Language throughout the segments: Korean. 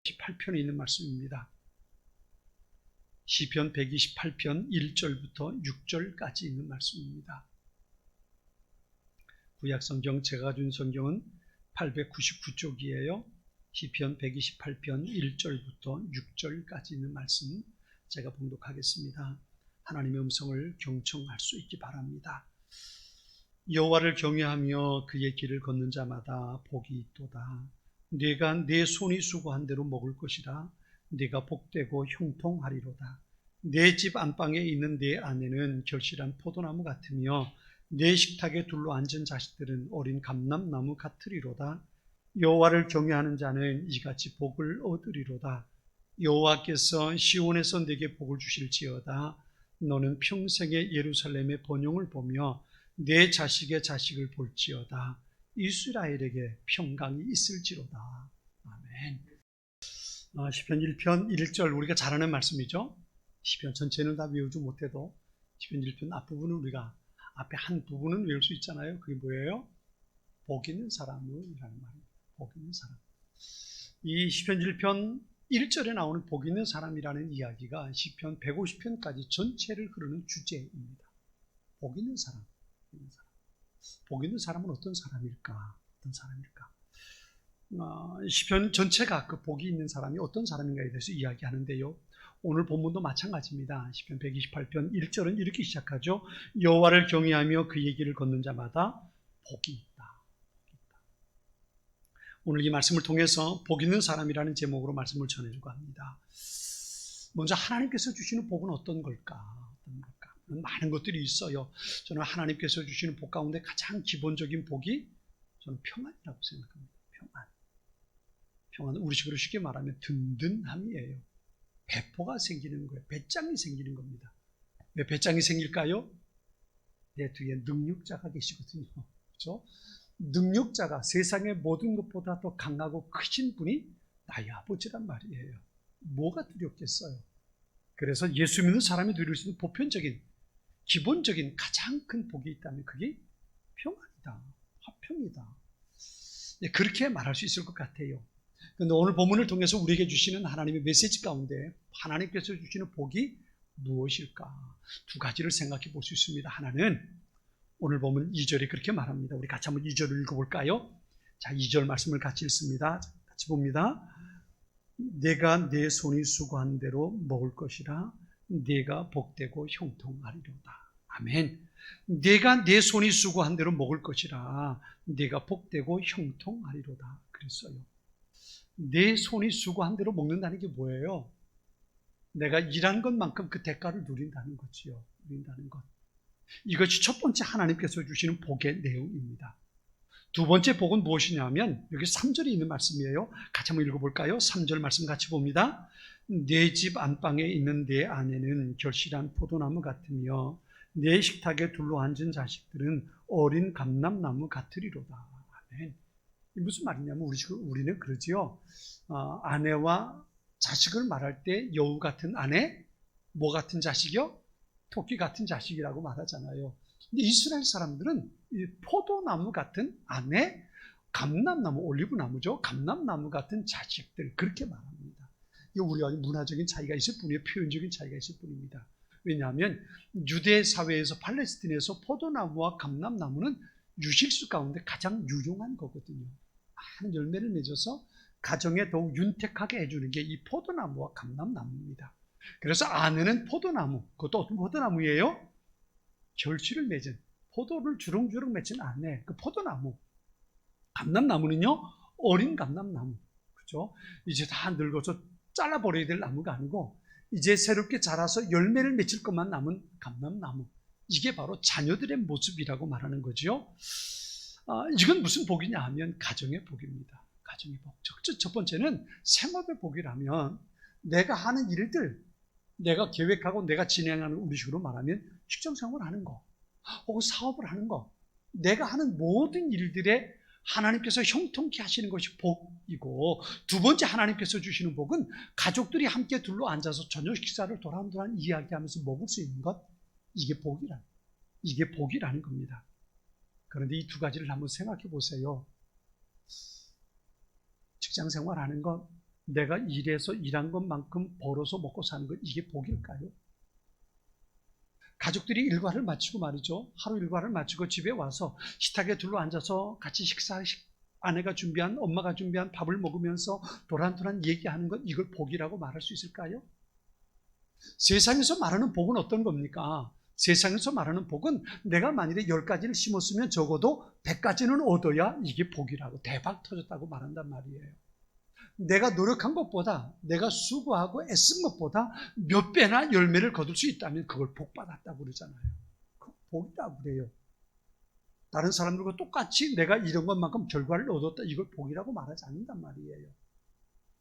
128편에 있는 말씀입니다. 시편 128편 1절부터 6절까지 있는 말씀입니다. 구약성경 제가 가진 성경은 899쪽이에요. 시편 128편 1절부터 6절까지 있는 말씀 제가 봉독하겠습니다. 하나님의 음성을 경청할 수 있기 바랍니다. 여호와를 경외하며 그의 길을 걷는 자마다 복이 있도다. 네가 내 손이 수고한 대로 먹을 것이라. 네가 복되고 형통하리로다. 내 집 안방에 있는 내 아내는 결실한 포도나무 같으며 내 식탁에 둘러앉은 자식들은 어린 감람나무 같으리로다. 여호와를 경외하는 자는 이같이 복을 얻으리로다. 여호와께서 시온에서 내게 복을 주실지어다. 너는 평생에 예루살렘의 번영을 보며 내 자식의 자식을 볼지어다. 이스라엘에게 평강이 있을지로다. 아멘. 시편 1편 1절 우리가 잘 아는 말씀이죠. 시편 전체는 다 외우지 못해도 시편 1편 앞부분은 우리가 앞에 한 부분은 외울 수 있잖아요. 그게 뭐예요? 복 있는 사람이라는 말입니다. 복 있는 사람. 이 시편 1편 1절에 나오는 복 있는 사람이라는 이야기가 시편 150편까지 전체를 흐르는 주제입니다. 복 있는 사람. 복 있는 사람은 어떤 사람일까? 어떤 사람일까? 시편 전체가 그 복이 있는 사람이 어떤 사람인가에 대해서 이야기하는데요. 오늘 본문도 마찬가지입니다. 시편 128편 1절은 이렇게 시작하죠. 여호와를 경외하며 그의 길을 걷는 자마다 복이 있다. 오늘 이 말씀을 통해서 복 있는 사람이라는 제목으로 말씀을 전해주고 합니다. 먼저 하나님께서 주시는 복은 어떤 걸까? 많은 것들이 있어요. 저는 하나님께서 주시는 복 가운데 가장 기본적인 복이 저는 평안이라고 생각합니다. 평안, 우리식으로 쉽게 말하면 든든함이에요. 배포가 생기는 거예요. 배짱이 생기는 겁니다. 왜 배짱이 생길까요? 내 뒤에 능력자가 계시거든요. 그렇죠? 능력자가 세상의 모든 것보다 더 강하고 크신 분이 나의 아버지란 말이에요. 뭐가 두렵겠어요? 그래서 예수 믿는 사람이 누릴 수 있는 보편적인 기본적인 가장 큰 복이 있다면 그게 평안이다. 화평이다. 그렇게 말할 수 있을 것 같아요. 그런데 오늘 본문을 통해서 우리에게 주시는 하나님의 메시지 가운데 하나님께서 주시는 복이 무엇일까? 두 가지를 생각해 볼 수 있습니다. 하나는 오늘 본문 2절에 그렇게 말합니다. 우리 같이 한번 2절을 읽어볼까요? 자, 2절 말씀을 같이 읽습니다. 같이 봅니다. 내가 내 손이 수고한 대로 먹을 것이라. 네가 복되고 형통하리로다. 아멘. 내가 내 손이 수고한 대로 먹을 것이라. 네가 복되고 형통하리로다. 그랬어요. 내 손이 수고한 대로 먹는다는 게 뭐예요? 내가 일한 것만큼 그 대가를 누린다는 거지요. 누린다는 것. 이것이 첫 번째 하나님께서 주시는 복의 내용입니다. 두 번째 복은 무엇이냐면 여기 3절에 있는 말씀이에요. 같이 한번 읽어볼까요? 3절 말씀 같이 봅니다. 내 집 안방에 있는 내 아내는 결실한 포도나무 같으며 내 식탁에 둘러앉은 자식들은 어린 감람나무 같으리로다. 아멘. 무슨 말이냐면 우리는 그러지요. 아내와 자식을 말할 때 여우 같은 아내, 뭐 같은 자식이요? 토끼 같은 자식이라고 말하잖아요. 근데 이스라엘 사람들은 이 포도나무 같은 아내, 감람나무, 올리브나무죠. 감람나무 같은 자식들 그렇게 말합니다. 이거 우리가 문화적인 차이가 있을 뿐이에요. 표현적인 차이가 있을 뿐입니다. 왜냐하면 유대 사회에서 팔레스틴에서 포도나무와 감람나무는 유실수 가운데 가장 유용한 거거든요. 많은 열매를 맺어서 가정에 더욱 윤택하게 해주는 게 이 포도나무와 감람나무입니다. 그래서 아내는 포도나무, 그것도 어떤 포도나무예요? 결실을 맺은, 포도를 주렁주렁 맺힌 아내, 그 포도나무. 감람나무는요, 어린 감람나무. 그죠? 이제 다 늙어서 잘라버려야 될 나무가 아니고, 이제 새롭게 자라서 열매를 맺힐 것만 남은 감람나무. 이게 바로 자녀들의 모습이라고 말하는 거죠. 이건 무슨 복이냐 하면 가정의 복입니다. 가정의 복. 첫 번째는 생업의 복이라면 내가 하는 일들, 내가 계획하고 내가 진행하는 우리식으로 말하면 직장생활을 하는 거, 혹은 사업을 하는 거, 내가 하는 모든 일들에 하나님께서 형통케 하시는 것이 복이고, 두 번째 하나님께서 주시는 복은 가족들이 함께 둘러 앉아서 저녁 식사를 도란도란 이야기하면서 먹을 수 있는 것, 이게 복이라는 겁니다. 그런데 이 두 가지를 한번 생각해 보세요. 직장 생활하는 것, 내가 일해서 일한 것만큼 벌어서 먹고 사는 것, 이게 복일까요? 가족들이 일과를 마치고 말이죠. 하루 일과를 마치고 집에 와서 식탁에 둘러앉아서 같이 아내가 준비한, 엄마가 준비한 밥을 먹으면서 도란도란 얘기하는 것, 이걸 복이라고 말할 수 있을까요? 세상에서 말하는 복은 어떤 겁니까? 세상에서 말하는 복은 내가 만일에 10가지를 심었으면 적어도 100가지는 얻어야 이게 복이라고, 대박 터졌다고 말한단 말이에요. 내가 노력한 것보다, 내가 수고하고 애쓴 것보다 몇 배나 열매를 거둘 수 있다면 그걸 복 받았다고 그러잖아요. 그 복이라고 그래요. 다른 사람들과 똑같이 내가 이런 것만큼 결과를 얻었다, 이걸 복이라고 말하지 않는단 말이에요.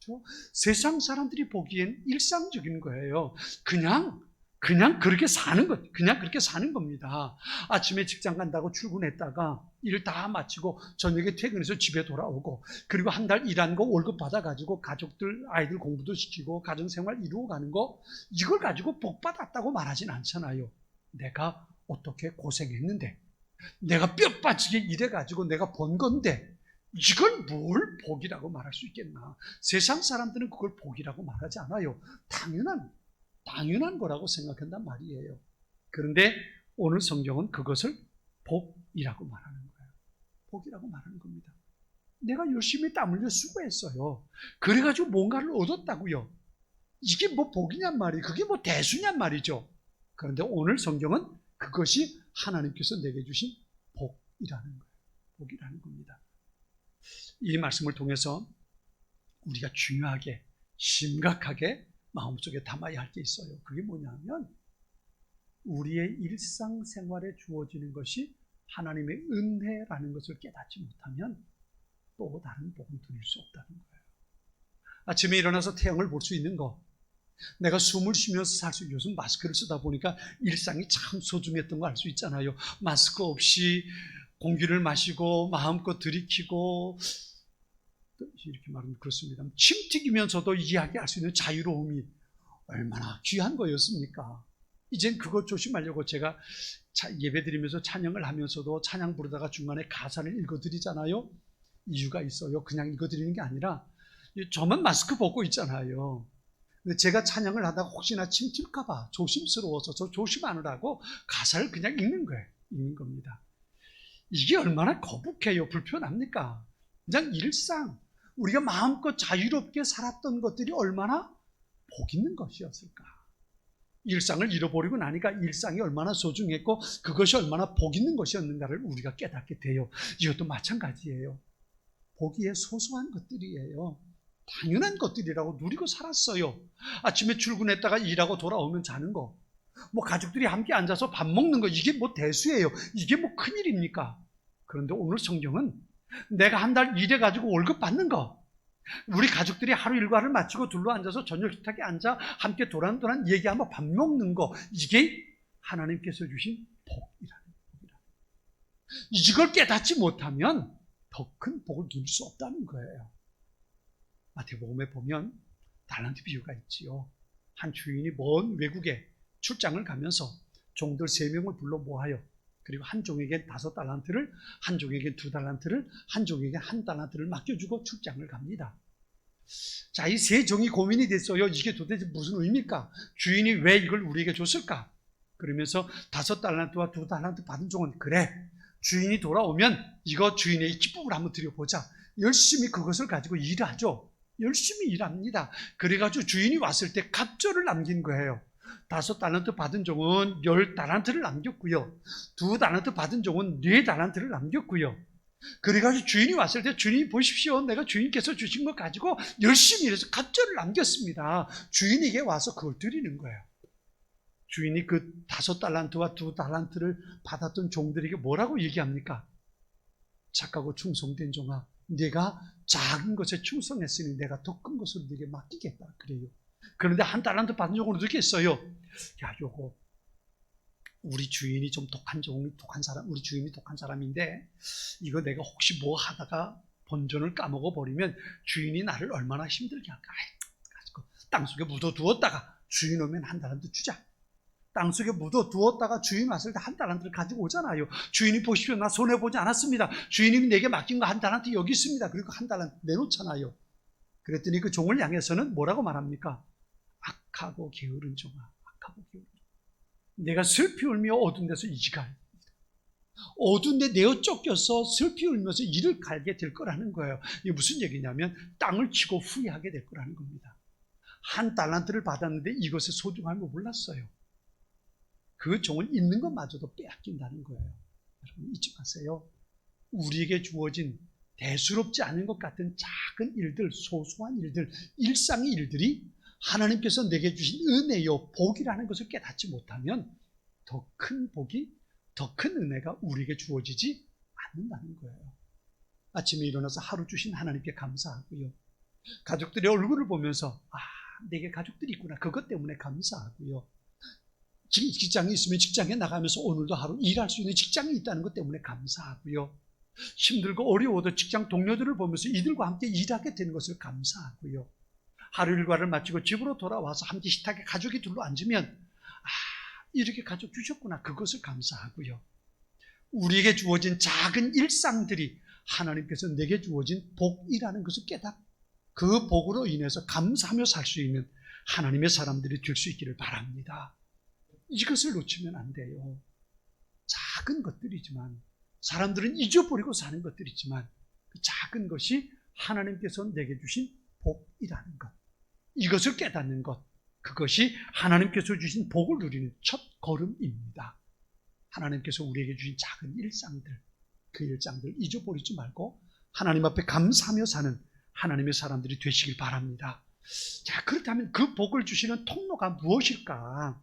그렇죠? 세상 사람들이 보기엔 일상적인 거예요. 그냥 그렇게 사는 것, 그냥 그렇게 사는 겁니다. 아침에 직장 간다고 출근했다가 일 다 마치고 저녁에 퇴근해서 집에 돌아오고, 그리고 한 달 일한 거 월급 받아가지고 가족들, 아이들 공부도 시키고 가정생활 이루어 가는 거, 이걸 가지고 복 받았다고 말하진 않잖아요. 내가 어떻게 고생했는데, 내가 뼈 빠지게 일해가지고 내가 번 건데, 이걸 뭘 복이라고 말할 수 있겠나? 세상 사람들은 그걸 복이라고 말하지 않아요. 당연한 거라고 생각한단 말이에요. 그런데 오늘 성경은 그것을 복이라고 말하는 거예요. 복이라고 말하는 겁니다. 내가 열심히 땀 흘려 수고했어요. 그래가지고 뭔가를 얻었다고요. 이게 뭐 복이냔 말이에요. 그게 뭐 대수냔 말이죠. 그런데 오늘 성경은 그것이 하나님께서 내게 주신 복이라는 거예요. 복이라는 겁니다. 이 말씀을 통해서 우리가 중요하게, 심각하게 마음속에 담아야 할 게 있어요. 그게 뭐냐면, 우리의 일상생활에 주어지는 것이 하나님의 은혜라는 것을 깨닫지 못하면 또 다른 복은 누릴 수 없다는 거예요. 아침에 일어나서 태양을 볼 수 있는 거, 내가 숨을 쉬면서 살 수, 요즘 마스크를 쓰다 보니까 일상이 참 소중했던 거 알 수 있잖아요. 마스크 없이 공기를 마시고 마음껏 들이키고, 이렇게 말하면 그렇습니다. 침 튀기면서도 이야기할 수 있는 자유로움이 얼마나 귀한 거였습니까? 이젠 그것 조심하려고 제가 예배 드리면서 찬양을 하면서도 찬양 부르다가 중간에 가사를 읽어드리잖아요. 이유가 있어요. 그냥 읽어드리는 게 아니라, 저만 마스크 벗고 있잖아요. 근데 제가 찬양을 하다가 혹시나 침 튈까봐 조심스러워서 저 조심하느라고 가사를 그냥 읽는 거예요. 읽는 겁니다. 이게 얼마나 거북해요. 불편합니까? 그냥 일상, 우리가 마음껏 자유롭게 살았던 것들이 얼마나 복 있는 것이었을까. 일상을 잃어버리고 나니까 일상이 얼마나 소중했고 그것이 얼마나 복 있는 것이었는가를 우리가 깨닫게 돼요. 이것도 마찬가지예요. 복이의 소소한 것들이에요. 당연한 것들이라고 누리고 살았어요. 아침에 출근했다가 일하고 돌아오면 자는 거, 뭐 가족들이 함께 앉아서 밥 먹는 거, 이게 뭐 대수예요. 이게 뭐 큰일입니까? 그런데 오늘 성경은 내가 한 달 일해가지고 월급 받는 거, 우리 가족들이 하루 일과를 마치고 둘러앉아서 저녁 식탁에 앉아 함께 도란도란 얘기하며 밥 먹는 거, 이게 하나님께서 주신 복이라는 복이라. 이걸 깨닫지 못하면 더 큰 복을 누릴 수 없다는 거예요. 마태복음에 보면 달란트 비유가 있지요. 한 주인이 먼 외국에 출장을 가면서 종들 3명을 불러 모아요. 그리고 한 종에게 5달란트를, 한 종에게 2달란트를, 한 종에게 1달란트를 맡겨주고 출장을 갑니다. 자, 이 3종이 고민이 됐어요. 이게 도대체 무슨 의미일까? 주인이 왜 이걸 우리에게 줬을까? 그러면서 5달란트와 2달란트 받은 종은, 그래, 주인이 돌아오면 이거 주인의 기쁨을 한번 드려보자. 열심히 그것을 가지고 일하죠. 열심히 일합니다. 그래가지고 주인이 왔을 때 갑절을 남긴 거예요. 5달란트 받은 종은 10달란트를 남겼고요. 2달란트 받은 종은 4달란트를 남겼고요. 그래가지고 주인이 왔을 때, 주인이 보십시오, 내가 주인께서 주신 것 가지고 열심히 일해서 갑절을 남겼습니다. 주인에게 와서 그걸 드리는 거예요. 주인이 그 5달란트와 2달란트를 받았던 종들에게 뭐라고 얘기합니까? 착하고 충성된 종아, 네가 작은 것에 충성했으니 내가 더 큰 것을 네게 맡기겠다. 그래요. 그런데 1달란트 받은 종은 어떻게 했어요? 야, 요거 우리 주인이 좀 독한 사람, 우리 주인이 독한 사람인데 이거 내가 혹시 뭐 하다가 본전을 까먹어 버리면 주인이 나를 얼마나 힘들게 할까. 가지고 땅속에 묻어두었다가 주인 오면 1달란트 주자. 땅속에 묻어두었다가 주인 왔을 때 1달란트를 가지고 오잖아요. 주인이 보십시오, 나 손해보지 않았습니다. 주인님이 내게 맡긴 거 1달란트 여기 있습니다. 그리고 1달란트 내놓잖아요. 그랬더니 그 종을 향해서는 뭐라고 말합니까? 악하고 게으른 종아, 악하고 게으른 종아. 내가 슬피 울며 어두운 데서 이지갈, 어두운 데 내어 쫓겨서 슬피 울면서 이를 갈게 될 거라는 거예요. 이게 무슨 얘기냐면 땅을 치고 후회하게 될 거라는 겁니다. 한 달란트를 받았는데 이것의 소중함을 몰랐어요. 그 종을 있는 것마저도 빼앗긴다는 거예요. 여러분 잊지 마세요. 우리에게 주어진 대수롭지 않은 것 같은 작은 일들, 소소한 일들, 일상의 일들이 하나님께서 내게 주신 은혜요, 복이라는 것을 깨닫지 못하면 더 큰 복이, 더 큰 은혜가 우리에게 주어지지 않는다는 거예요. 아침에 일어나서 하루 주신 하나님께 감사하고요. 가족들의 얼굴을 보면서 내게 가족들이 있구나, 그것 때문에 감사하고요. 직장이 있으면 직장에 나가면서 오늘도 하루 일할 수 있는 직장이 있다는 것 때문에 감사하고요. 힘들고 어려워도 직장 동료들을 보면서 이들과 함께 일하게 되는 것을 감사하고요. 하루 일과를 마치고 집으로 돌아와서 함께 식탁에 가족이 둘러앉으면 이렇게 가족 주셨구나, 그것을 감사하고요. 우리에게 주어진 작은 일상들이 하나님께서 내게 주어진 복이라는 것을 깨닫고 그 복으로 인해서 감사하며 살 수 있는 하나님의 사람들이 될 수 있기를 바랍니다. 이것을 놓치면 안 돼요. 작은 것들이지만, 사람들은 잊어버리고 사는 것들이지만 그 작은 것이 하나님께서 내게 주신 복이라는 것, 이것을 깨닫는 것, 그것이 하나님께서 주신 복을 누리는 첫 걸음입니다. 하나님께서 우리에게 주신 작은 일상들, 그 일상들 잊어버리지 말고 하나님 앞에 감사하며 사는 하나님의 사람들이 되시길 바랍니다. 자, 그렇다면 그 복을 주시는 통로가 무엇일까?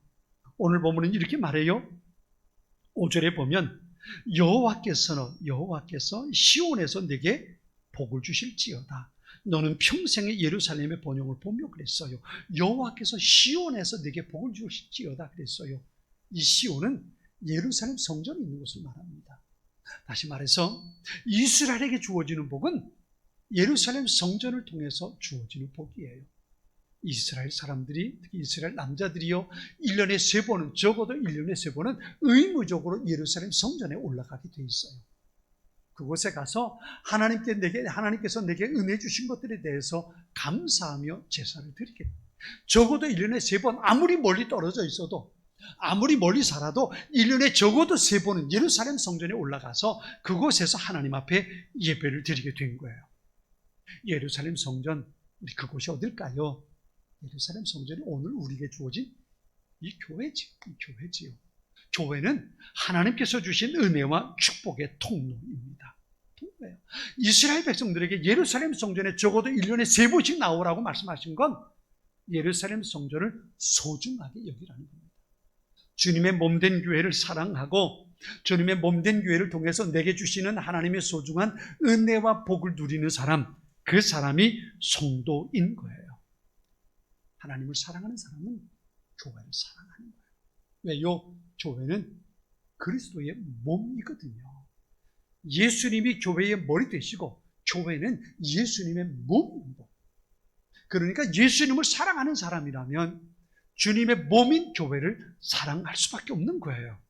오늘 본문은 이렇게 말해요. 5절에 보면 여호와께서 시온에서 내게 복을 주실지어다. 너는 평생에 예루살렘의 번영을 보며 그랬어요. 여호와께서 시온에서 내게 복을 주실지어다 그랬어요. 이 시온은 예루살렘 성전이 있는 곳을 말합니다. 다시 말해서 이스라엘에게 주어지는 복은 예루살렘 성전을 통해서 주어지는 복이에요. 이스라엘 사람들이, 특히 이스라엘 남자들이요, 1년에 3번은, 적어도 1년에 3번은 의무적으로 예루살렘 성전에 올라가게 돼 있어요. 그곳에 가서 하나님께서 내게 은혜 주신 것들에 대해서 감사하며 제사를 드리게 돼요. 적어도 1년에 3번, 아무리 멀리 떨어져 있어도, 아무리 멀리 살아도 1년에 적어도 3번은 예루살렘 성전에 올라가서 그곳에서 하나님 앞에 예배를 드리게 된 거예요. 예루살렘 성전, 그곳이 어딜까요? 예루살렘 성전이 오늘 우리에게 주어진 이 교회지요. 교회는 하나님께서 주신 은혜와 축복의 통로입니다. 통로예요. 이스라엘 백성들에게 예루살렘 성전에 적어도 1년에 3번씩 나오라고 말씀하신 건 예루살렘 성전을 소중하게 여기라는 겁니다. 주님의 몸된 교회를 사랑하고 주님의 몸된 교회를 통해서 내게 주시는 하나님의 소중한 은혜와 복을 누리는 사람, 그 사람이 성도인 거예요. 하나님을 사랑하는 사람은 교회를 사랑하는 거예요. 왜요? 교회는 그리스도의 몸이거든요. 예수님이 교회의 머리 되시고 교회는 예수님의 몸입니다. 그러니까 예수님을 사랑하는 사람이라면 주님의 몸인 교회를 사랑할 수밖에 없는 거예요.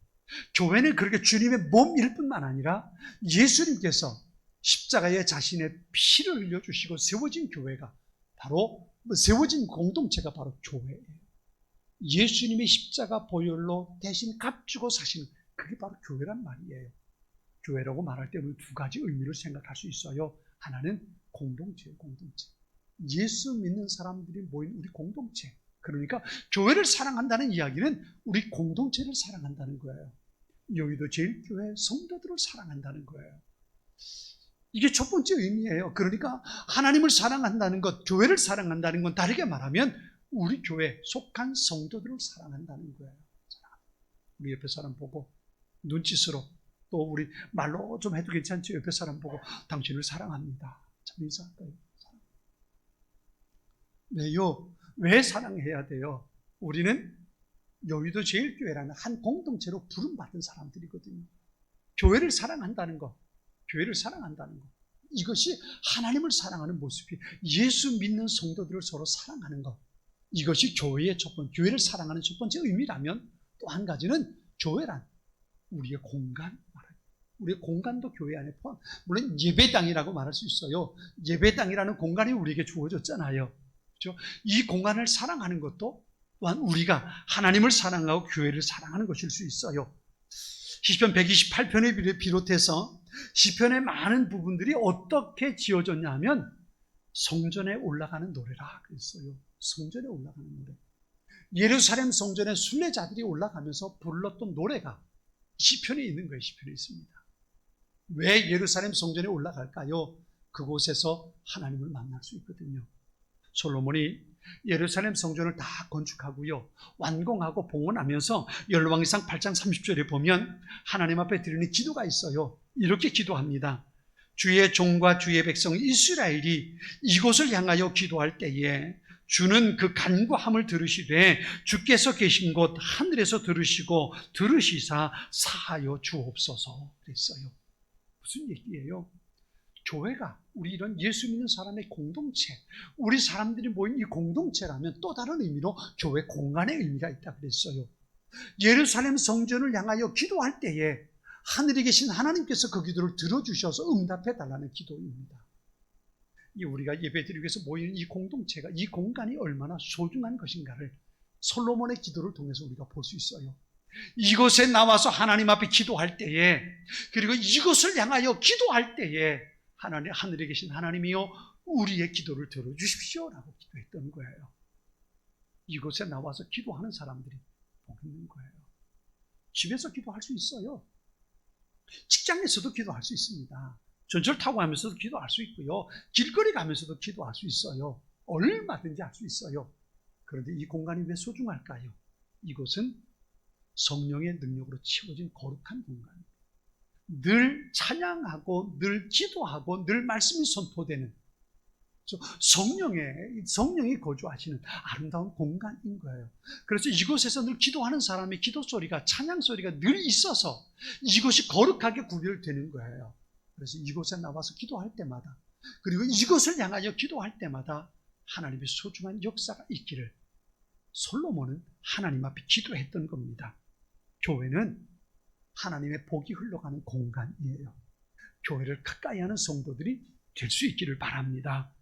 교회는 그렇게 주님의 몸일 뿐만 아니라 예수님께서 십자가에 자신의 피를 흘려주시고 세워진 교회가 바로, 세워진 공동체가 바로 교회예요. 예수님의 십자가 보혈로 대신 값주고 사시는, 그게 바로 교회란 말이에요. 교회라고 말할 때는 두 가지 의미를 생각할 수 있어요. 하나는 공동체예요, 공동체. 예수 믿는 사람들이 모인 우리 공동체. 그러니까 교회를 사랑한다는 이야기는 우리 공동체를 사랑한다는 거예요. 여의도 제일교회 성도들을 사랑한다는 거예요. 이게 첫 번째 의미예요. 그러니까 하나님을 사랑한다는 것, 교회를 사랑한다는 건 다르게 말하면 우리 교회에 속한 성도들을 사랑한다는 거예요. 우리 옆에 사람 보고 눈짓으로, 또 우리 말로 좀 해도 괜찮죠? 옆에 사람 보고 당신을 사랑합니다. 참 인사할까요? 왜요? 왜 사랑해야 돼요? 우리는 여의도 제일교회라는 한 공동체로 부름받은 사람들이거든요. 교회를 사랑한다는 것, 교회를 사랑한다는 것, 이것이 하나님을 사랑하는 모습이, 예수 믿는 성도들을 서로 사랑하는 것, 이것이 교회의 첫 번째, 교회를 사랑하는 첫 번째 의미라면, 또 한 가지는 교회란 우리의 공간 말이에요. 우리의 공간도 교회 안에 포함. 물론 예배당이라고 말할 수 있어요. 예배당이라는 공간이 우리에게 주어졌잖아요. 그렇죠? 이 공간을 사랑하는 것도 또한 우리가 하나님을 사랑하고 교회를 사랑하는 것일 수 있어요. 시편 128편을 비롯해서 시편의 많은 부분들이 어떻게 지어졌냐 하면 성전에 올라가는 노래라 그랬어요. 성전에 올라가는 노래. 예루살렘 성전에 순례자들이 올라가면서 불렀던 노래가 시편에 있는 거예요. 시편에 있습니다. 왜 예루살렘 성전에 올라갈까요? 그곳에서 하나님을 만날 수 있거든요. 솔로몬이 예루살렘 성전을 다 건축하고요, 완공하고 봉헌하면서 열왕기상 8장 30절에 보면 하나님 앞에 드리는 기도가 있어요. 이렇게 기도합니다. 주의 종과 주의 백성 이스라엘이 이곳을 향하여 기도할 때에 주는 그 간구함을 들으시되 주께서 계신 곳 하늘에서 들으시고 들으시사 사하여 주옵소서 그랬어요. 무슨 얘기예요? 교회가 우리 이런 예수 믿는 사람의 공동체, 우리 사람들이 모인 이 공동체라면 또 다른 의미로 교회 공간의 의미가 있다 그랬어요. 예루살렘 성전을 향하여 기도할 때에 하늘에 계신 하나님께서 그 기도를 들어주셔서 응답해 달라는 기도입니다. 우리가 예배드리기 위해서 모이는 이 공동체가, 이 공간이 얼마나 소중한 것인가를 솔로몬의 기도를 통해서 우리가 볼 수 있어요. 이곳에 나와서 하나님 앞에 기도할 때에, 그리고 이곳을 향하여 기도할 때에 하늘에 계신 하나님이여 우리의 기도를 들어주십시오 라고 기도했던 거예요. 이곳에 나와서 기도하는 사람들이 복 있는 거예요. 집에서 기도할 수 있어요. 직장에서도 기도할 수 있습니다. 전철 타고 가면서도 기도할 수 있고요, 길거리 가면서도 기도할 수 있어요. 얼마든지 할 수 있어요. 그런데 이 공간이 왜 소중할까요? 이곳은 성령의 능력으로 채워진 거룩한 공간, 늘 찬양하고 늘 기도하고 늘 말씀이 선포되는 성령이 거주하시는 아름다운 공간인 거예요. 그래서 이곳에서 늘 기도하는 사람의 기도 소리가, 찬양 소리가 늘 있어서 이곳이 거룩하게 구별되는 거예요. 그래서 이곳에 나와서 기도할 때마다, 그리고 이곳을 향하여 기도할 때마다 하나님의 소중한 역사가 있기를 솔로몬은 하나님 앞에 기도했던 겁니다. 교회는 하나님의 복이 흘러가는 공간이에요. 교회를 가까이 하는 성도들이 될 수 있기를 바랍니다.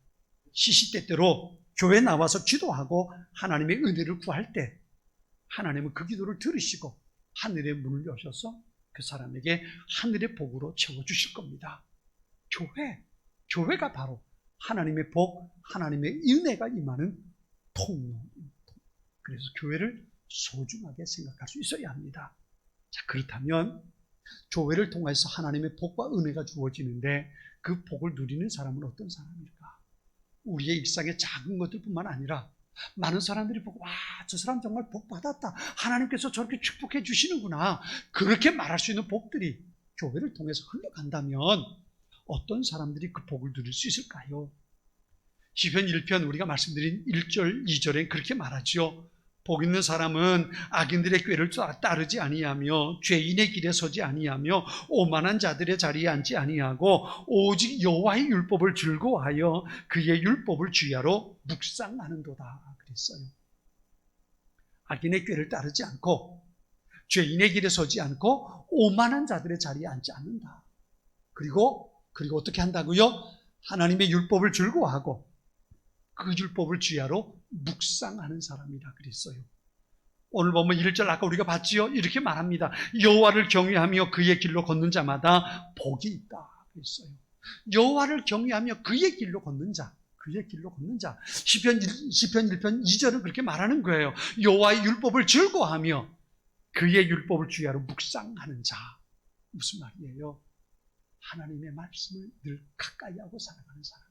시시때때로 교회에 나와서 기도하고 하나님의 은혜를 구할 때 하나님은 그 기도를 들으시고 하늘의 문을 여셔서 그 사람에게 하늘의 복으로 채워주실 겁니다. 교회가 바로 하나님의 복, 하나님의 은혜가 임하는 통로입니다. 그래서 교회를 소중하게 생각할 수 있어야 합니다. 자, 그렇다면 교회를 통해서 하나님의 복과 은혜가 주어지는데 그 복을 누리는 사람은 어떤 사람일까? 우리의 일상의 작은 것들뿐만 아니라 많은 사람들이 보고, 와, 저 사람 정말 복 받았다, 하나님께서 저렇게 축복해 주시는구나, 그렇게 말할 수 있는 복들이 교회를 통해서 흘러간다면 어떤 사람들이 그 복을 누릴 수 있을까요? 시편 1편 우리가 말씀드린 1절 2절에 그렇게 말하죠. 복 있는 사람은 악인들의 꾀를 따르지 아니하며 죄인의 길에 서지 아니하며 오만한 자들의 자리에 앉지 아니하고 오직 여호와의 율법을 즐거워하여 그의 율법을 주야로 묵상하는도다 그랬어요. 악인의 꾀를 따르지 않고 죄인의 길에 서지 않고 오만한 자들의 자리에 앉지 않는다. 그리고 어떻게 한다고요? 하나님의 율법을 즐거워하고 그 율법을 주야로 묵상하는 사람이라 그랬어요. 오늘 보면 1절 아까 우리가 봤지요? 이렇게 말합니다. 여호와를 경외하며 그의 길로 걷는 자마다 복이 있다 그랬어요. 여호와를 경외하며 그의 길로 걷는 자, 시편 1편 2절은 그렇게 말하는 거예요. 여호와의 율법을 즐거워하며 그의 율법을 주야로 묵상하는 자. 무슨 말이에요? 하나님의 말씀을 늘 가까이 하고 살아가는 사람.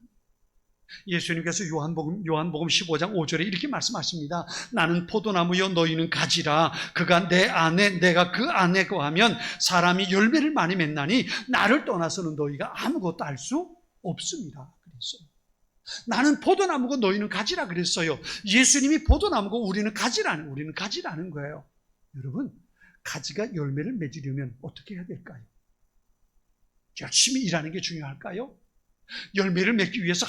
예수님께서 요한복음 15장 5절에 이렇게 말씀하십니다. 나는 포도나무여 너희는 가지라. 그가 내 안에 내가 그 안에 거하면 사람이 열매를 많이 맺나니 나를 떠나서는 너희가 아무것도 할 수 없습니다 그랬어요. 나는 포도나무고 너희는 가지라 그랬어요. 예수님이 포도나무고 우리는 가지라는 거예요. 여러분, 가지가 열매를 맺으려면 어떻게 해야 될까요? 열심히 일하는 게 중요할까요? 열매를 맺기 위해서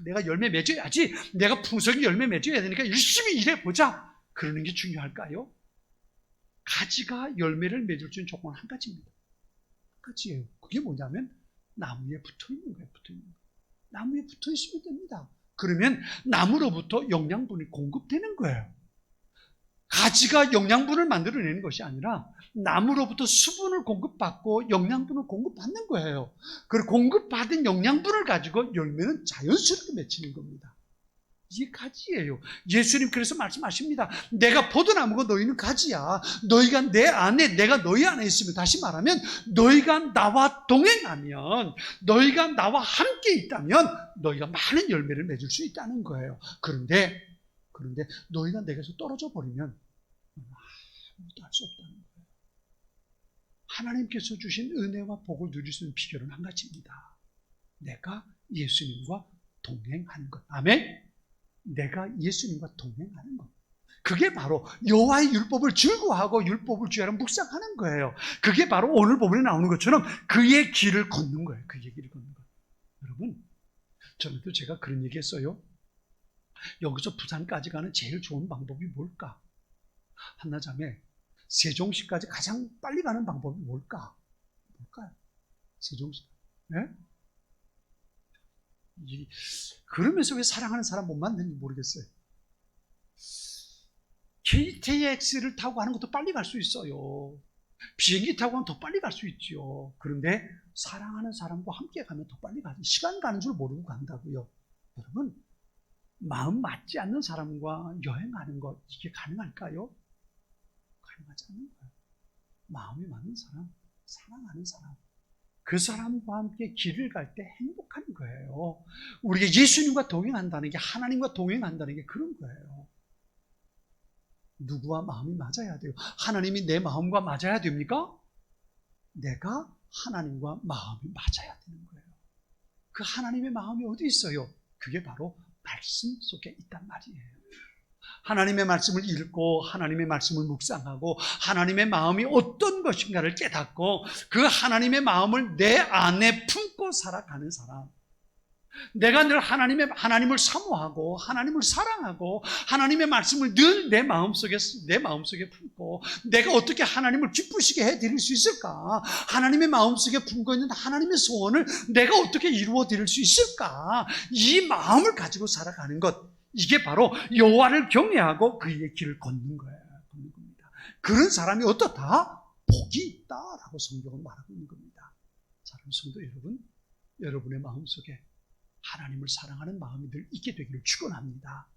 내가 열매 맺어야지, 내가 풍성히 열매 맺어야 되니까 열심히 일해보자, 그러는 게 중요할까요? 가지가 열매를 맺을 수 있는 조건은 한 가지입니다. 가지예요. 그게 뭐냐면 나무에 붙어 있는 거예요. 붙어 있는 거. 나무에 붙어 있으면 됩니다. 그러면 나무로부터 영양분이 공급되는 거예요. 가지가 영양분을 만들어내는 것이 아니라 나무로부터 수분을 공급받고 영양분을 공급받는 거예요. 그 공급받은 영양분을 가지고 열매는 자연스럽게 맺히는 겁니다. 이게 가지예요. 예수님 그래서 말씀하십니다. 내가 포도나무고 너희는 가지야. 너희가 내 안에, 내가 너희 안에 있으면, 다시 말하면 너희가 나와 동행하면, 너희가 나와 함께 있다면 너희가 많은 열매를 맺을 수 있다는 거예요. 그런데 너희가 내게서 떨어져 버리면 아무것도 할 수 없다는 거예요. 하나님께서 주신 은혜와 복을 누릴 수 있는 비결은 한 가지입니다. 내가 예수님과 동행하는 것. 아멘? 내가 예수님과 동행하는 것. 그게 바로 여호와의 율법을 즐거워하고 율법을 주야로 묵상하는 거예요. 그게 바로 오늘 본문에 나오는 것처럼 그의 길을 걷는 거예요. 그의 길을 걷는 것. 여러분, 전에도 제가 그런 얘기 했어요. 여기서 부산까지 가는 제일 좋은 방법이 뭘까? 한나자매, 세종시까지 가장 빨리 가는 방법이 뭘까요? 세종시. 네? 그러면서 왜 사랑하는 사람 못 만드는지 모르겠어요. KTX를 타고 가는 것도 빨리 갈 수 있어요. 비행기 타고 가면 더 빨리 갈 수 있죠. 그런데 사랑하는 사람과 함께 가면 더 빨리 가지. 시간 가는 줄 모르고 간다고요. 여러분, 마음 맞지 않는 사람과 여행하는 것, 이게 가능할까요? 가능하지 않는 거예요. 마음이 맞는 사람, 사랑하는 사람, 그 사람과 함께 길을 갈 때 행복한 거예요. 우리가 예수님과 동행한다는 게, 하나님과 동행한다는 게 그런 거예요. 누구와 마음이 맞아야 돼요? 하나님이 내 마음과 맞아야 됩니까? 내가 하나님과 마음이 맞아야 되는 거예요. 그 하나님의 마음이 어디 있어요? 그게 바로 말씀 속에 있단 말이에요. 하나님의 말씀을 읽고 하나님의 말씀을 묵상하고 하나님의 마음이 어떤 것인가를 깨닫고 그 하나님의 마음을 내 안에 품고 살아가는 사람, 내가 늘 하나님을 사모하고 하나님을 사랑하고 하나님의 말씀을 늘 내 마음속에 품고 내가 어떻게 하나님을 기쁘시게 해드릴 수 있을까? 하나님의 마음속에 품고 있는 하나님의 소원을 내가 어떻게 이루어 드릴 수 있을까? 이 마음을 가지고 살아가는 것, 이게 바로 여호와를 경외하고 그의 길을 걷는 거예요. 걷는 겁니다. 그런 사람이 어떻다? 복이 있다라고 성경은 말하고 있는 겁니다. 사랑하는 성도 여러분, 여러분의 마음속에 하나님을 사랑하는 마음이 늘 있게 되기를 축원합니다.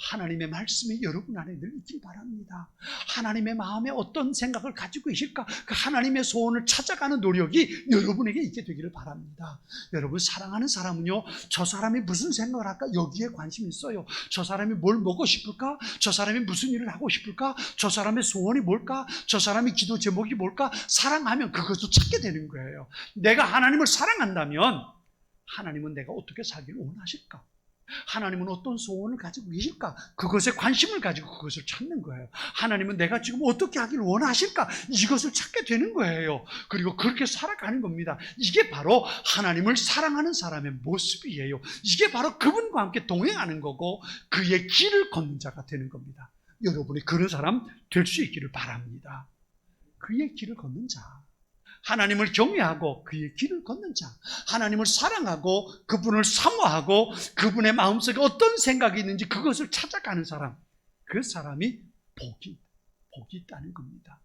하나님의 말씀이 여러분 안에 늘 있길 바랍니다. 하나님의 마음에 어떤 생각을 가지고 계실까? 그 하나님의 소원을 찾아가는 노력이 여러분에게 있게 되기를 바랍니다. 여러분, 사랑하는 사람은요, 저 사람이 무슨 생각을 할까? 여기에 관심이 있어요. 저 사람이 뭘 먹고 싶을까? 저 사람이 무슨 일을 하고 싶을까? 저 사람의 소원이 뭘까? 저 사람의 기도 제목이 뭘까? 사랑하면 그것도 찾게 되는 거예요. 내가 하나님을 사랑한다면 하나님은 내가 어떻게 살기를 원하실까? 하나님은 어떤 소원을 가지고 계실까? 그것에 관심을 가지고 그것을 찾는 거예요. 하나님은 내가 지금 어떻게 하기를 원하실까? 이것을 찾게 되는 거예요. 그리고 그렇게 살아가는 겁니다. 이게 바로 하나님을 사랑하는 사람의 모습이에요. 이게 바로 그분과 함께 동행하는 거고 그의 길을 걷는 자가 되는 겁니다. 여러분이 그런 사람 될 수 있기를 바랍니다. 그의 길을 걷는 자, 하나님을 경외하고 그의 길을 걷는 자, 하나님을 사랑하고 그분을 사모하고 그분의 마음속에 어떤 생각이 있는지 그것을 찾아가는 사람, 그 사람이 복이 있다는 겁니다.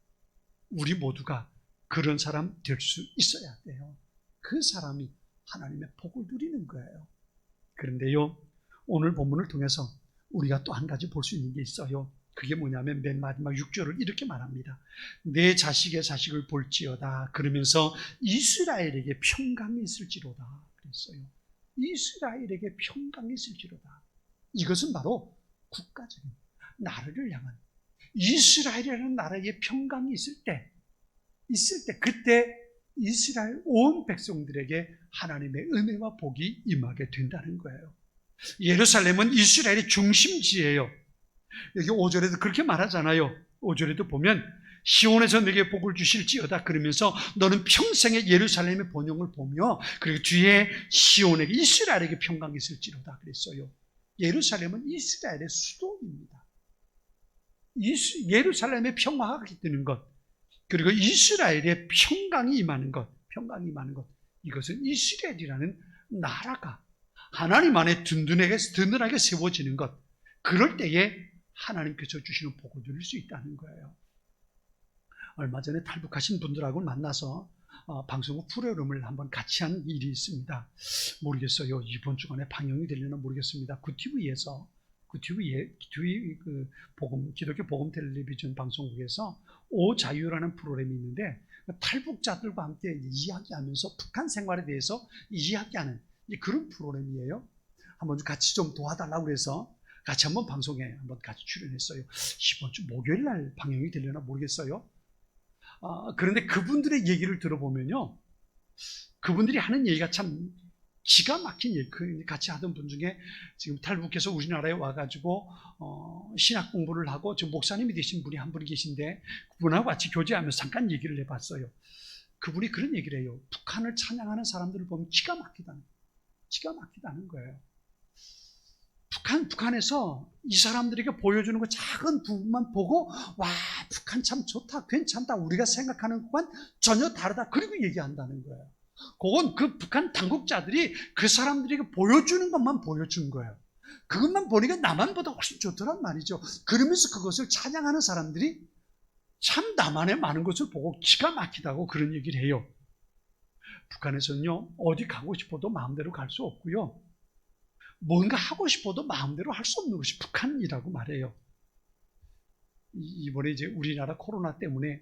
우리 모두가 그런 사람 될 수 있어야 돼요. 그 사람이 하나님의 복을 누리는 거예요. 그런데요, 오늘 본문을 통해서 우리가 또 한 가지 볼 수 있는 게 있어요. 그게 뭐냐면 맨 마지막 6절을 이렇게 말합니다. 내 자식의 자식을 볼지어다. 그러면서 이스라엘에게 평강이 있을지로다 그랬어요. 이스라엘에게 평강이 있을지로다. 이것은 바로 국가적인 나라를 향한 이스라엘이라는 나라에 평강이 있을 때 그때 이스라엘 온 백성들에게 하나님의 은혜와 복이 임하게 된다는 거예요. 예루살렘은 이스라엘의 중심지예요. 여기 5절에도 그렇게 말하잖아요. 5절에도 보면 시온에서 내게 복을 주실지어다 그러면서 너는 평생에 예루살렘의 번영을 보며 그리고 뒤에 시온에게 이스라엘에게 평강이 있을지로다 그랬어요. 예루살렘은 이스라엘의 수도입니다. 예루살렘의 평화가 깃드는 것, 그리고 이스라엘의 평강이 임하는 것, 평강이 많은 것, 이것은 이스라엘이라는 나라가 하나님 안에 든든하게 세워지는 것, 그럴 때에 하나님께서 주시는 복을 누릴 수 있다는 거예요. 얼마 전에 탈북하신 분들하고 만나서 방송국 프로그램을 한번 같이 한 일이 있습니다. 모르겠어요. 이번 주간에 방영이 되려나 모르겠습니다. 구티브에서 기독교 복음 텔레비전 방송국에서 오자유라는 프로그램이 있는데, 탈북자들과 함께 이야기하면서 북한 생활에 대해서 이야기하는 그런 프로그램이에요. 한번 같이 좀 도와달라고 해서 같이 한번 방송에 한번 같이 출연했어요. 이번 주 목요일 날 방영이 되려나 모르겠어요. 그런데 그분들의 얘기를 들어보면요, 그분들이 하는 얘기가 참 기가 막힌 얘기. 같이 하던 분 중에 지금 탈북해서 우리나라에 와가지고 신학 공부를 하고 지금 목사님이 되신 분이 한 분이 계신데, 그분하고 같이 교제하면서 잠깐 얘기를 해봤어요. 그분이 그런 얘기를 해요. 북한을 찬양하는 사람들을 보면 기가 막히다는 거예요. 북한에서 이 사람들에게 보여주는 그 작은 부분만 보고, 와, 북한 참 좋다, 괜찮다, 우리가 생각하는 것과는 전혀 다르다, 그리고 얘기한다는 거예요. 그건 그 북한 당국자들이 그 사람들에게 보여주는 것만 보여준 거예요. 그것만 보니까 남한보다 훨씬 좋더란 말이죠. 그러면서 그것을 찬양하는 사람들이 참 남한에 많은 것을 보고 기가 막히다고 그런 얘기를 해요. 북한에서는요, 어디 가고 싶어도 마음대로 갈 수 없고요, 뭔가 하고 싶어도 마음대로 할 수 없는 것이 북한이라고 말해요. 이번에 이제 우리나라 코로나 때문에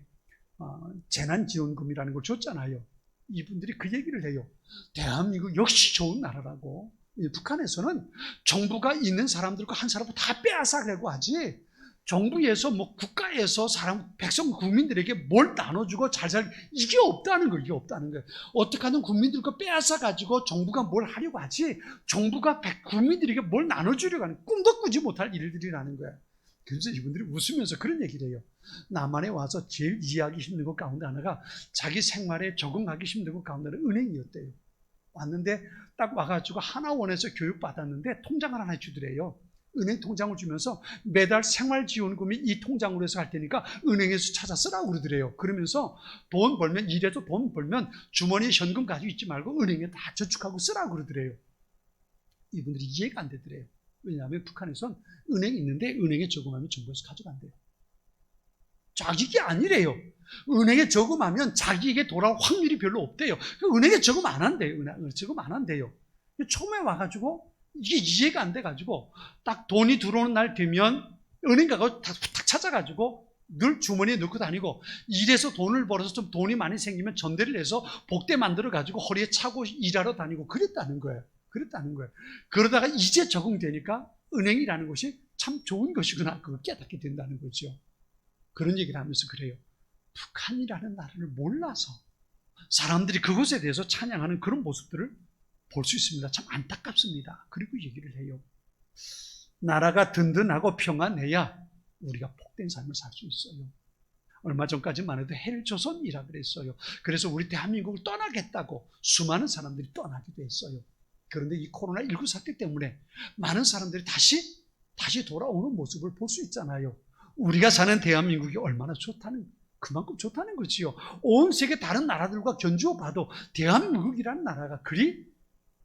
재난지원금이라는 걸 줬잖아요. 이분들이 그 얘기를 해요. 대한민국 역시 좋은 나라라고. 북한에서는 정부가 있는 사람들과 한 사람을 다 빼앗아가려고 하지, 정부에서 국가에서 백성 국민들에게 뭘 나눠주고 이게 없다는 거예요. 어떻게 하든 국민들과 빼앗아가지고 정부가 뭘 하려고 하지, 정부가 국민들에게 뭘 나눠주려고 하는 꿈도 꾸지 못할 일들이라는 거예요. 그래서 이분들이 웃으면서 그런 얘기를 해요. 남한에 와서 제일 이해하기 힘든 것 가운데 하나가, 자기 생활에 적응하기 힘든 것 가운데 하나가 은행이었대요. 왔는데 딱 와가지고 하나원에서 교육받았는데 통장을 하나 주더래요. 은행 통장을 주면서 매달 생활지원금이 이 통장으로 해서 할 테니까 은행에서 찾아 쓰라고 그러더래요. 그러면서 일해서 돈 벌면 주머니에 현금 가지고 있지 말고 은행에 다 저축하고 쓰라고 그러더래요. 이분들이 이해가 안 되더래요. 왜냐하면 북한에선 은행이 있는데 은행에 저금하면 정부에서 가져간대요. 자기게 아니래요. 은행에 저금하면 자기에게 돌아올 확률이 별로 없대요. 은행에 저금 안 한대요. 처음에 와가지고 이게 이해가 안 돼가지고, 딱 돈이 들어오는 날 되면 은행 가서 다 후딱 찾아가지고 늘 주머니에 넣고 다니고, 일해서 돈을 벌어서 좀 돈이 많이 생기면 전대를 해서 복대 만들어가지고 허리에 차고 일하러 다니고 그랬다는 거예요. 그러다가 이제 적응되니까 은행이라는 것이 참 좋은 것이구나, 그걸 깨닫게 된다는 거죠. 그런 얘기를 하면서 그래요. 북한이라는 나라를 몰라서 사람들이 그것에 대해서 찬양하는 그런 모습들을 볼 수 있습니다. 참 안타깝습니다. 그리고 얘기를 해요. 나라가 든든하고 평안해야 우리가 복된 삶을 살 수 있어요. 얼마 전까지만 해도 헬조선이라 그랬어요. 그래서 우리 대한민국을 떠나겠다고 수많은 사람들이 떠나기도 했어요. 그런데 이 코로나19 사태 때문에 많은 사람들이 다시 돌아오는 모습을 볼 수 있잖아요. 우리가 사는 대한민국이 얼마나 그만큼 좋다는 거지요. 온 세계 다른 나라들과 견주어 봐도 대한민국이라는 나라가 그리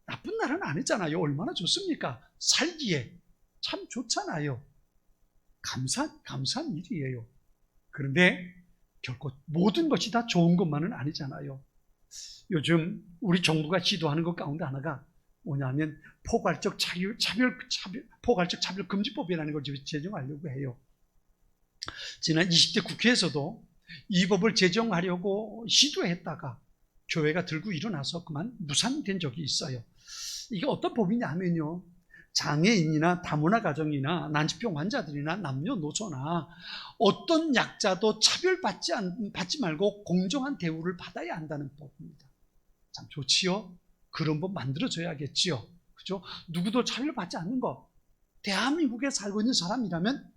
나쁜 나라는 아니잖아요. 얼마나 좋습니까? 살기에 참 좋잖아요. 감사한 일이에요. 그런데 결코 모든 것이 다 좋은 것만은 아니잖아요. 요즘 우리 정부가 지도하는 것 가운데 하나가 뭐냐면 포괄적 차별 금지법이라는 걸 제정하려고 해요. 지난 20대 국회에서도 이 법을 제정하려고 시도했다가 교회가 들고 일어나서 그만 무산된 적이 있어요. 이게 어떤 법이냐 하면요, 장애인이나 다문화 가정이나 난치병 환자들이나 남녀노소나 어떤 약자도 차별받지 말고 공정한 대우를 받아야 한다는 법입니다. 참 좋지요? 그런 법 만들어줘야겠지요. 그죠? 누구도 차별받지 않는 것. 대한민국에 살고 있는 사람이라면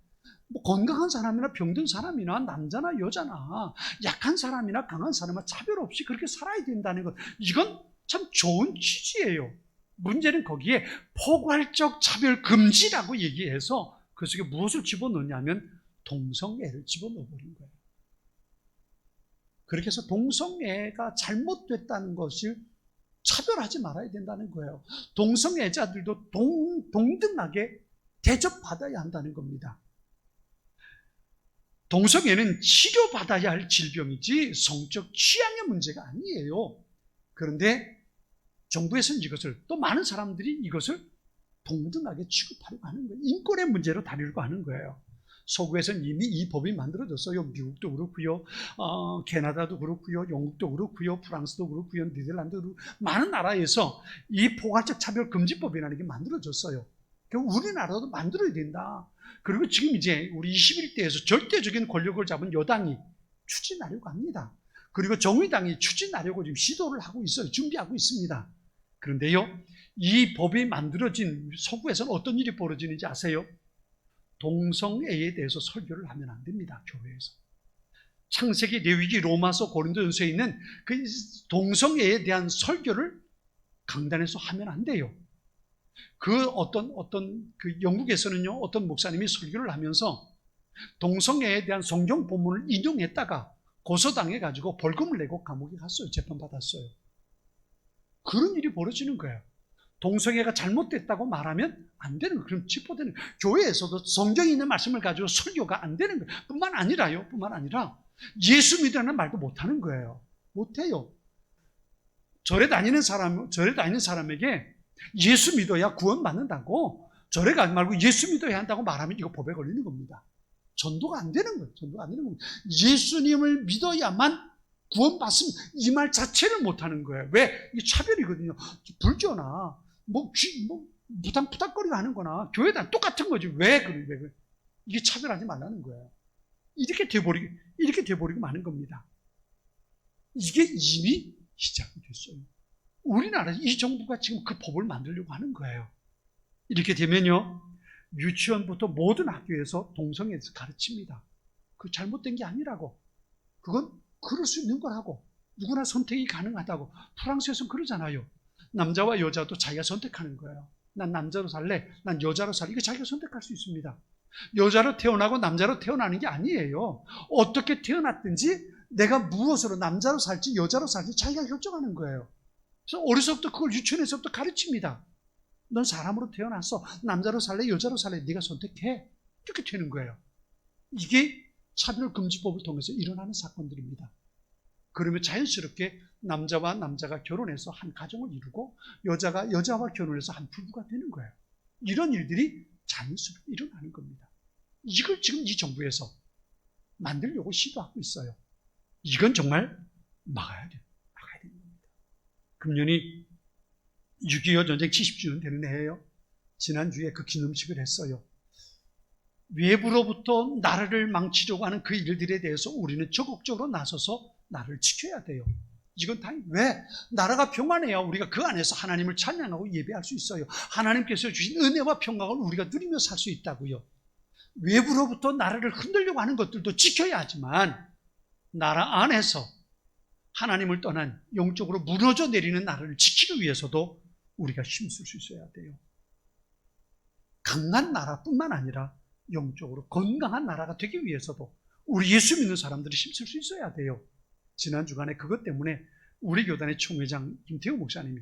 건강한 사람이나 병든 사람이나 남자나 여자나 약한 사람이나 강한 사람이나 차별 없이 그렇게 살아야 된다는 것, 이건 참 좋은 취지예요. 문제는 거기에 포괄적 차별 금지라고 얘기해서 그 속에 무엇을 집어넣냐면 동성애를 집어넣어버린 거예요. 그렇게 해서 동성애가 잘못됐다는 것을 차별하지 말아야 된다는 거예요. 동성애자들도 동등하게 대접받아야 한다는 겁니다. 동성애는 치료받아야 할 질병이지 성적 취향의 문제가 아니에요. 그런데 정부에서는 이것을, 또 많은 사람들이 이것을 동등하게 취급하려고 하는 거예요. 인권의 문제로 다루려고 하는 거예요. 서구에서는 이미 이 법이 만들어졌어요. 미국도 그렇고요, 캐나다도 그렇고요, 영국도 그렇고요, 프랑스도 그렇고요, 네덜란드도 그렇고, 많은 나라에서 이 포괄적 차별 금지법이라는 게 만들어졌어요. 우리나라도 만들어야 된다. 그리고 지금 이제 우리 21대에서 절대적인 권력을 잡은 여당이 추진하려고 합니다. 그리고 정의당이 추진하려고 지금 시도를 하고 있어요. 준비하고 있습니다. 그런데요, 이 법이 만들어진 서구에서는 어떤 일이 벌어지는지 아세요? 동성애에 대해서 설교를 하면 안 됩니다. 교회에서. 창세기, 레위기, 로마서, 고린도전서에 있는 그 동성애에 대한 설교를 강단에서 하면 안 돼요. 그 영국에서는요, 어떤 목사님이 설교를 하면서 동성애에 대한 성경 본문을 인용했다가 고소당해가지고 벌금을 내고 감옥에 갔어요. 재판받았어요. 그런 일이 벌어지는 거예요. 동성애가 잘못됐다고 말하면 안 되는 거예요. 그럼 체포되는 거예요. 교회에서도 성경에 있는 말씀을 가지고 설교가 안 되는 거예요. 뿐만 아니라 예수 믿으라는 말도 못하는 거예요. 못해요. 절에 다니는 사람에게 예수 믿어야 구원받는다고, 절에 가지 말고 예수 믿어야 한다고 말하면 이거 법에 걸리는 겁니다. 전도가 안 되는 거예요. 전도가 안 되는 겁니다. 예수님을 믿어야만 구원받습니다. 이 말 자체를 못하는 거예요. 왜? 이게 차별이거든요. 불교나 부닥부닥거리고 하는 거나 교회다 똑같은 거지. 왜 그래? 이게 차별하지 말라는 거예요. 이렇게 돼버리고 마는 겁니다. 이게 이미 시작이 됐어요. 우리나라 이 정부가 지금 그 법을 만들려고 하는 거예요. 이렇게 되면요, 유치원부터 모든 학교에서 동성애에 대해서 가르칩니다. 그 잘못된 게 아니라고. 그건 그럴 수 있는 거라고. 누구나 선택이 가능하다고. 프랑스에서는 그러잖아요. 남자와 여자도 자기가 선택하는 거예요. 난 남자로 살래, 난 여자로 살래. 이거 자기가 선택할 수 있습니다. 여자로 태어나고 남자로 태어나는 게 아니에요. 어떻게 태어났든지 내가 무엇으로 남자로 살지 여자로 살지 자기가 결정하는 거예요. 그래서 어려서부터 그걸 유치원에서부터 가르칩니다. 넌 사람으로 태어났어. 남자로 살래 여자로 살래 네가 선택해. 이렇게 되는 거예요. 이게 차별금지법을 통해서 일어나는 사건들입니다. 그러면 자연스럽게 남자와 남자가 결혼해서 한 가정을 이루고 여자가 여자와 결혼해서 한 부부가 되는 거예요. 이런 일들이 자연스럽게 일어나는 겁니다. 이걸 지금 이 정부에서 만들려고 시도하고 있어요. 이건 정말 막아야 돼요. 막아야 되는 겁니다. 금년이 6.25 전쟁 70주년 되는 해예요. 지난주에 그 기념식을 했어요. 외부로부터 나라를 망치려고 하는 그 일들에 대해서 우리는 적극적으로 나서서 나라를 지켜야 돼요. 이건 당연히 왜? 나라가 평안해야 우리가 그 안에서 하나님을 찬양하고 예배할 수 있어요. 하나님께서 주신 은혜와 평강을 우리가 누리며 살 수 있다고요. 외부로부터 나라를 흔들려고 하는 것들도 지켜야 하지만 나라 안에서 하나님을 떠난 영적으로 무너져 내리는 나라를 지키기 위해서도 우리가 힘쓸 수 있어야 돼요. 강한 나라뿐만 아니라 영적으로 건강한 나라가 되기 위해서도 우리 예수 믿는 사람들이 힘쓸 수 있어야 돼요. 지난 주간에 그것 때문에 우리 교단의 총회장 김태우 목사님이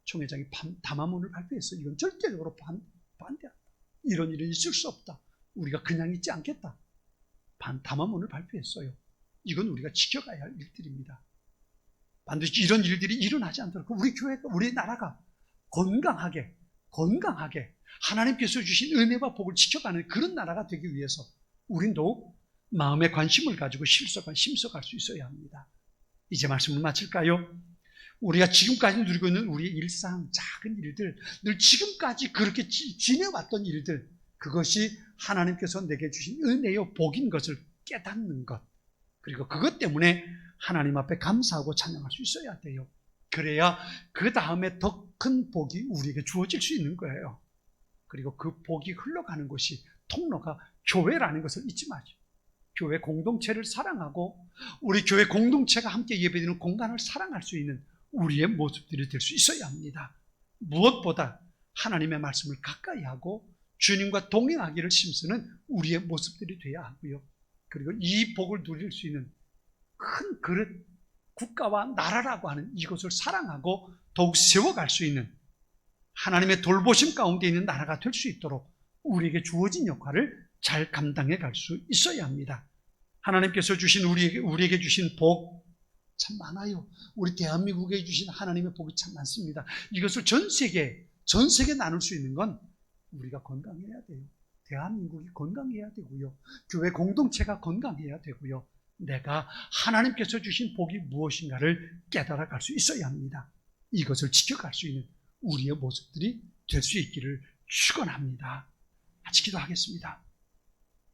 총회장이 담화문을 발표했어요. 이건 절대적으로 반대한다. 이런 일은 있을 수 없다. 우리가 그냥 있지 않겠다. 담화문을 발표했어요. 이건 우리가 지켜가야 할 일들입니다. 반드시 이런 일들이 일어나지 않도록 우리 교회가, 우리 나라가 건강하게 하나님께서 주신 은혜와 복을 지켜가는 그런 나라가 되기 위해서 우린 더욱 마음의 관심을 가지고 심석할 수 있어야 합니다. 이제 말씀을 마칠까요? 우리가 지금까지 누리고 있는 우리의 일상, 작은 일들, 늘 지금까지 그렇게 지내왔던 일들, 그것이 하나님께서 내게 주신 은혜요 복인 것을 깨닫는 것, 그리고 그것 때문에 하나님 앞에 감사하고 찬양할 수 있어야 돼요. 그래야 그 다음에 더 큰 복이 우리에게 주어질 수 있는 거예요. 그리고 그 복이 흘러가는 곳이 통로가 교회라는 것을 잊지 마죠. 교회 공동체를 사랑하고 우리 교회 공동체가 함께 예배드리는 공간을 사랑할 수 있는 우리의 모습들이 될 수 있어야 합니다. 무엇보다 하나님의 말씀을 가까이 하고 주님과 동행하기를 힘쓰는 우리의 모습들이 되어야 하고요. 그리고 이 복을 누릴 수 있는 큰 그릇, 국가와 나라라고 하는 이것을 사랑하고 더욱 세워갈 수 있는 하나님의 돌보심 가운데 있는 나라가 될 수 있도록 우리에게 주어진 역할을 잘 감당해 갈 수 있어야 합니다. 하나님께서 주신 우리에게 주신 복 참 많아요. 우리 대한민국에 주신 하나님의 복이 참 많습니다. 이것을 전 세계 나눌 수 있는 건 우리가 건강해야 돼요. 대한민국이 건강해야 되고요. 교회 공동체가 건강해야 되고요. 내가 하나님께서 주신 복이 무엇인가를 깨달아 갈 수 있어야 합니다. 이것을 지켜갈 수 있는 우리의 모습들이 될 수 있기를 축원합니다. 같이 기도하겠습니다.